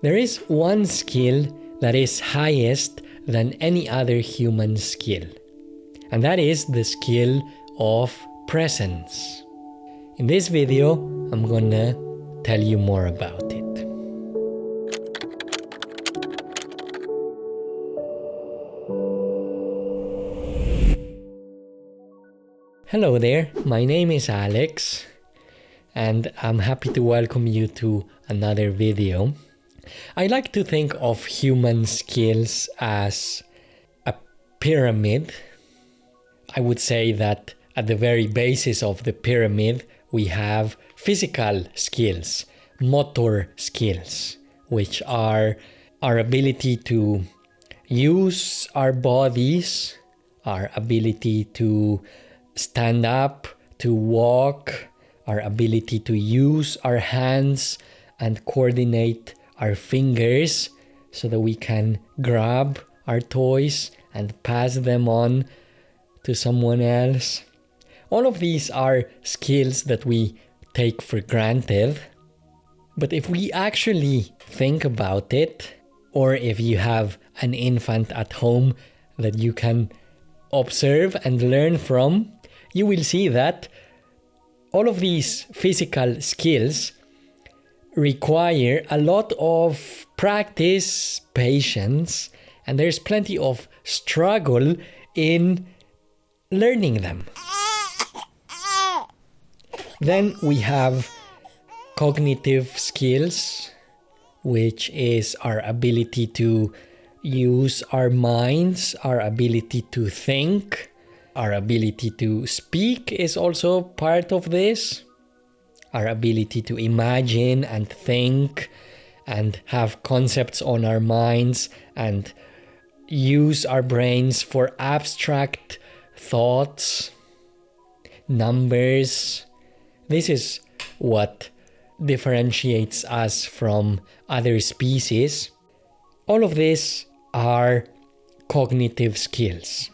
There is one skill that is highest than any other human skill, and that is the skill of presence. In this video, I'm gonna tell you more about it. Hello there, my name is Alex, and I'm happy to welcome you to another video. I like to think of human skills as a pyramid. I would say that at the very basis of the pyramid, we have physical skills, motor skills, which are our ability to use our bodies, our ability to stand up, to walk, our ability to use our hands and coordinate our fingers so that we can grab our toys and pass them on to someone else. All of these are skills that we take for granted. But if we actually think about it, or if you have an infant at home that you can observe and learn from, you will see that all of these physical skills require a lot of practice, patience, and there's plenty of struggle in learning them. Then we have cognitive skills, which is our ability to use our minds, our ability to think. Our ability to speak is also part of this. Our ability to imagine and think and have concepts on our minds and use our brains for abstract thoughts, numbers. This is what differentiates us from other species. All of these are cognitive skills.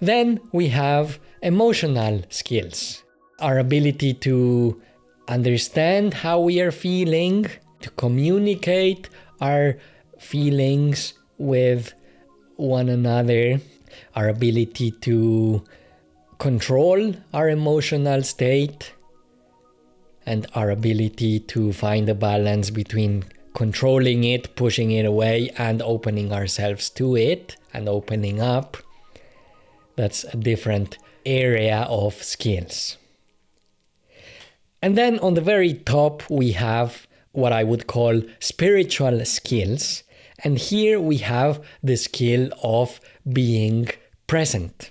Then we have emotional skills. Our ability to understand how we are feeling, to communicate our feelings with one another, our ability to control our emotional state, and our ability to find a balance between controlling it, pushing it away, and opening ourselves to it and opening up. That's a different area of skills. And then on the very top, we have what I would call spiritual skills. And here we have the skill of being present.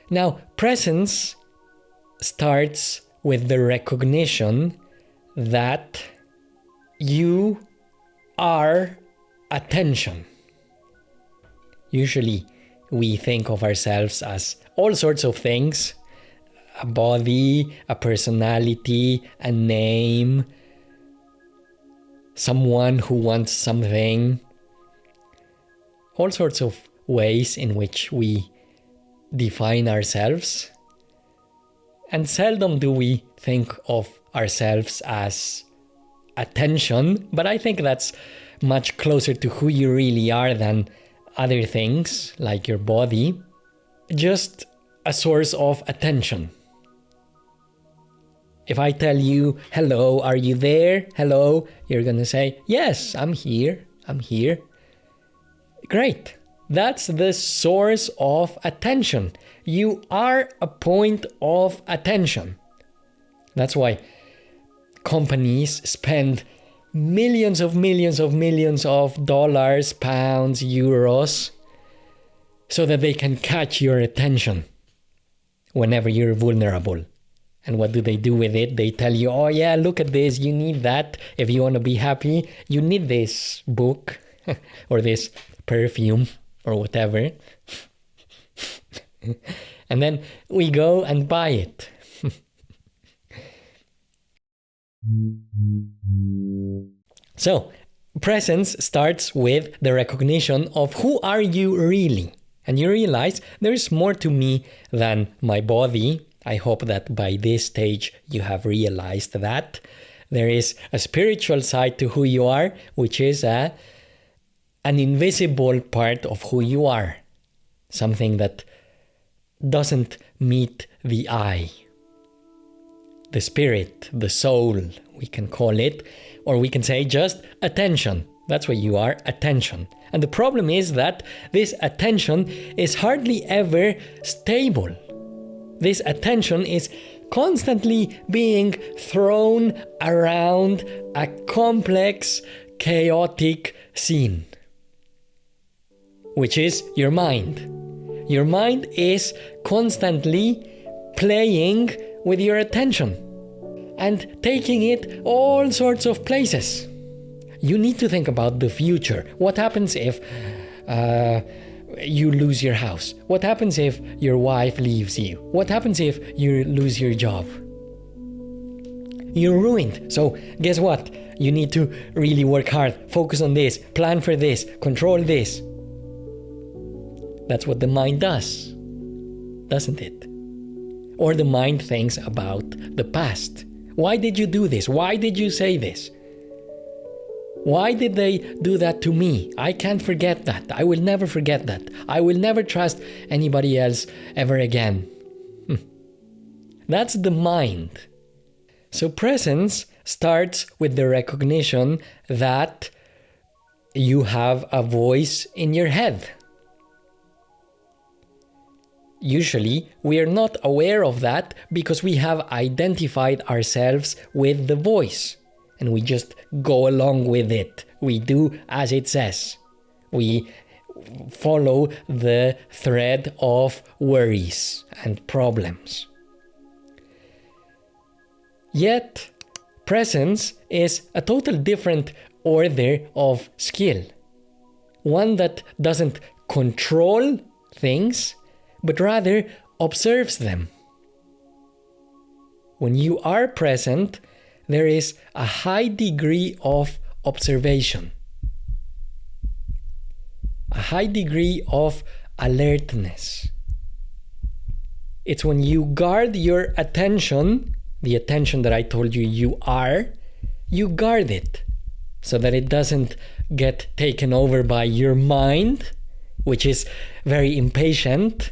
Now, presence starts with the recognition that you are attention. Usually, we think of ourselves as all sorts of things: a body, a personality, a name, someone who wants something. All sorts of ways in which we define ourselves. And seldom do we think of ourselves as attention, but I think that's much closer to who you really are than other things like your body. Just a source of attention. If I tell you, hello, are you there? Hello, you're gonna say, yes, I'm here. Great. That's the source of attention. You are a point of attention. That's why companies spend millions of dollars, pounds, euros, so that they can catch your attention whenever you're vulnerable. And what do they do with it? They tell you, oh yeah, look at this, you need that. If you want to be happy, you need this book or this perfume or whatever. And then we go and buy it. So, presence starts with the recognition of who are you really. And you realize there's more to me than my body. I hope that by this stage you have realized that There is a spiritual side to who you are, which is an invisible part of who you are. Something that doesn't meet the eye. The spirit, the soul, we can call it, or we can say just attention. That's what you are, attention. And the problem is that this attention is hardly ever stable. This attention is constantly being thrown around a complex, chaotic scene, which is your mind. Your mind is constantly playing with your attention and taking it all sorts of places. You need to think about the future. What happens if you lose your house? What happens if your wife leaves you? What happens if you lose your job? You're ruined. So guess what? You need to really work hard, focus on this, plan for this, control this. That's what the mind does, doesn't it? Or the mind thinks about the past. Why did you do this? Why did you say this? Why did they do that to me? I can't forget that. I will never forget that. I will never trust anybody else ever again. That's the mind. So presence starts with the recognition that you have a voice in your head. Usually, we are not aware of that because we have identified ourselves with the voice. And we just go along with it. We do as it says. We follow the thread of worries and problems. Yet, presence is a total different order of skill. One that doesn't control things, but rather observes them. When you are present, there is a high degree of observation, a high degree of alertness. It's when you guard your attention, the attention that I told you you are, you guard it so that it doesn't get taken over by your mind, which is very impatient,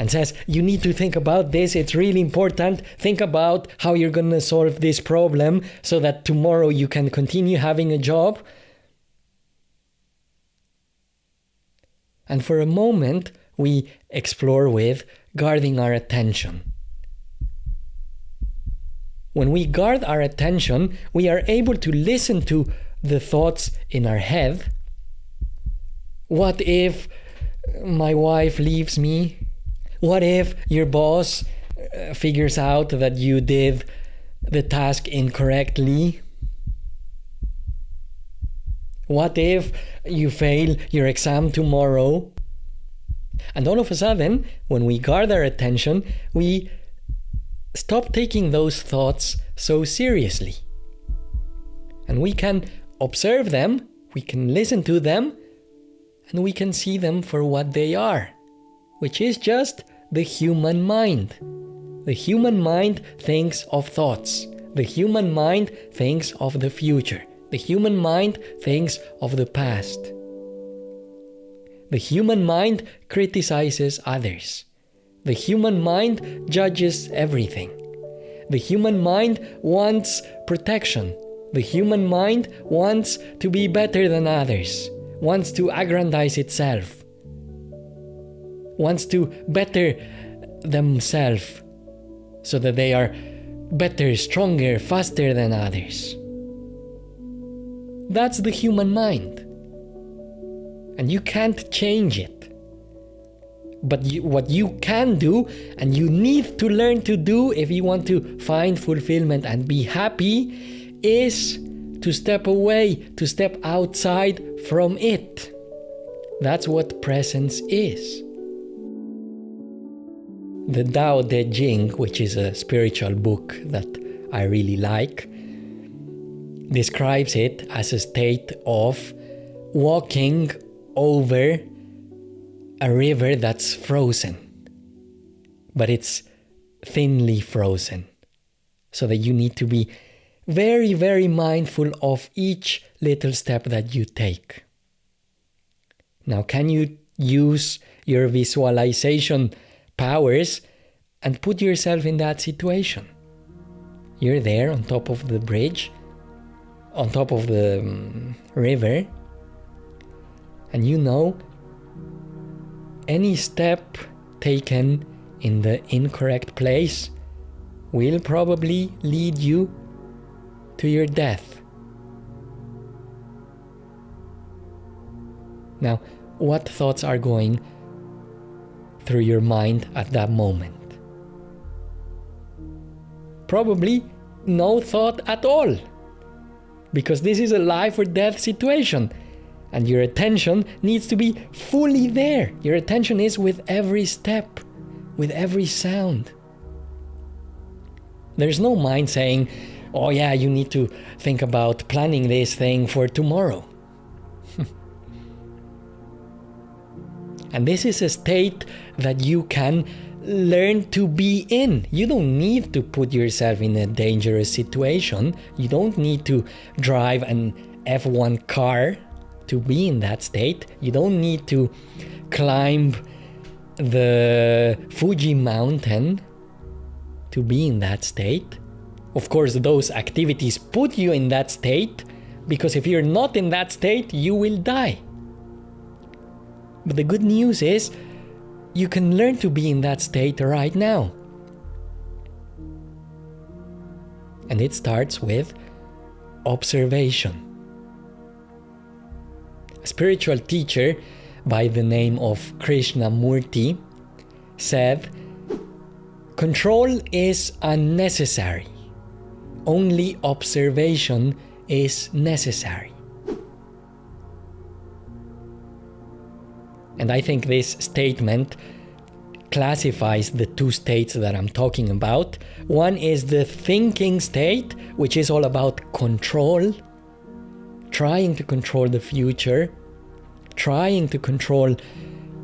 and says, you need to think about this, it's really important. Think about how you're going to solve this problem so that tomorrow you can continue having a job. And for a moment, we explore with guarding our attention. When we guard our attention, we are able to listen to the thoughts in our head. What if my wife leaves me? What if your boss figures out that you did the task incorrectly? What if you fail your exam tomorrow? And all of a sudden, when we guard our attention, we stop taking those thoughts so seriously. And we can observe them, we can listen to them, and we can see them for what they are, which is just the human mind. The human mind thinks of thoughts. The human mind thinks of the future. The human mind thinks of the past. The human mind criticizes others. The human mind judges everything. The human mind wants protection. The human mind wants to be better than others, wants to aggrandize itself, wants to better themselves so that they are better, stronger, faster than others. That's the human mind. And you can't change it. But what you can do, and you need to learn to do if you want to find fulfillment and be happy, is to step away, to step outside from it. That's what presence is. The Tao Te Ching, which is a spiritual book that I really like, describes it as a state of walking over a river that's frozen, but it's thinly frozen, so that you need to be very, very mindful of each little step that you take. Now, can you use your visualization powers and put yourself in that situation? You're there on top of the bridge, on top of the river, and you know any step taken in the incorrect place will probably lead you to your death. Now, what thoughts are going through your mind at that moment? Probably no thought at all, because this is a life or death situation, and your attention needs to be fully there. Your attention is with every step, with every sound. There's no mind saying, oh yeah, you need to think about planning this thing for tomorrow. And this is a state that you can learn to be in. You don't need to put yourself in a dangerous situation. You don't need to drive an F1 car to be in that state. You don't need to climb the Fuji mountain to be in that state. Of course, those activities put you in that state, because if you're not in that state, you will die. But the good news is, you can learn to be in that state right now. And it starts with observation. A spiritual teacher by the name of Krishnamurti said, "Control is unnecessary. Only observation is necessary." And I think this statement classifies the two states that I'm talking about. One is the thinking state, which is all about control, trying to control the future, trying to control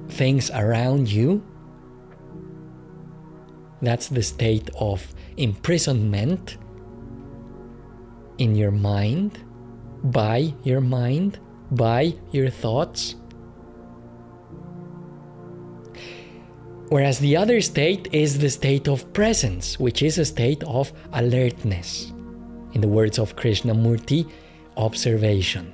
things around you. That's the state of imprisonment in your mind, by your thoughts. Whereas the other state is the state of presence, which is a state of alertness. In the words of Krishnamurti, observation.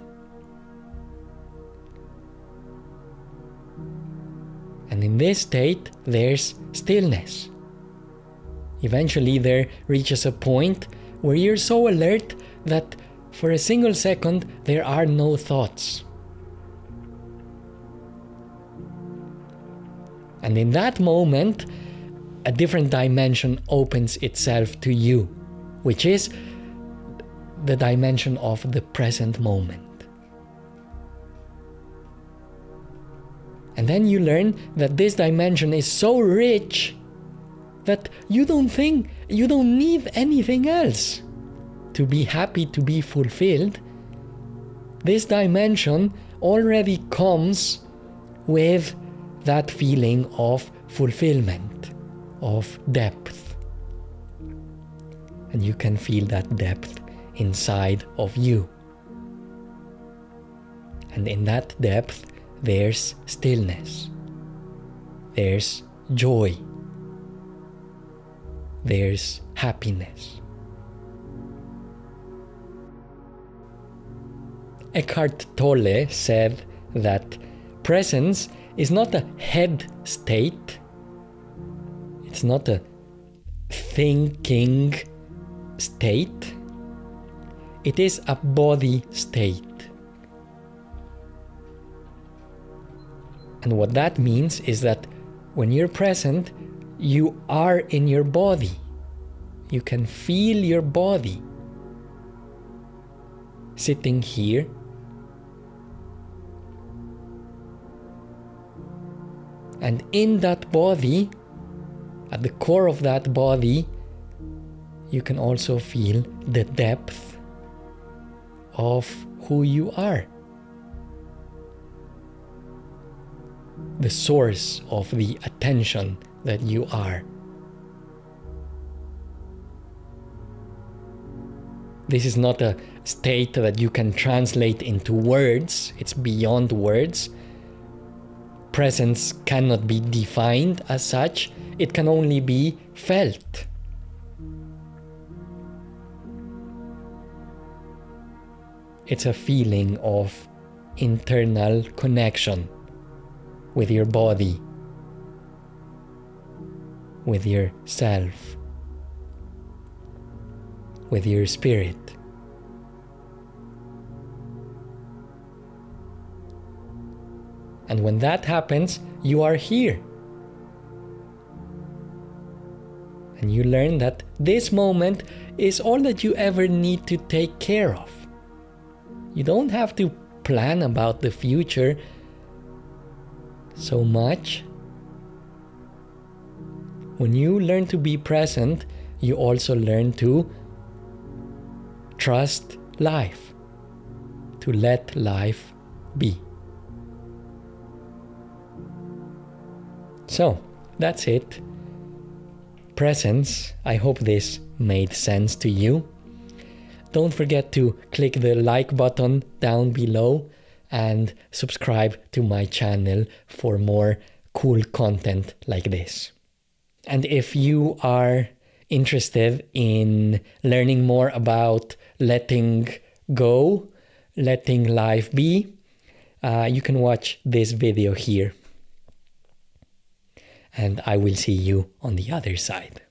And in this state, there's stillness. Eventually, there reaches a point where you're so alert that for a single second, there are no thoughts. And in that moment, a different dimension opens itself to you, which is the dimension of the present moment. And then you learn that this dimension is so rich that you don't need anything else to be happy, to be fulfilled. This dimension already comes with that feeling of fulfillment, of depth. And you can feel that depth inside of you. And in that depth, there's stillness. There's joy. There's happiness. Eckhart Tolle said that presence is not a head state. It's not a thinking state. It is a body state. And what that means is that when you're present, you are in your body. You can feel your body sitting here. And in that body, at the core of that body, you can also feel the depth of who you are. The source of the attention that you are. This is not a state that you can translate into words. It's beyond words. Presence cannot be defined as such. It can only be felt. It's a feeling of internal connection with your body, with yourself, with your spirit. And when that happens, you are here. And you learn that this moment is all that you ever need to take care of. You don't have to plan about the future so much. When you learn to be present, you also learn to trust life, to let life be. So, that's it. Presence. I hope this made sense to you. Don't forget to click the like button down below and subscribe to my channel for more cool content like this. And if you are interested in learning more about letting go, letting life be, you can watch this video here. And I will see you on the other side.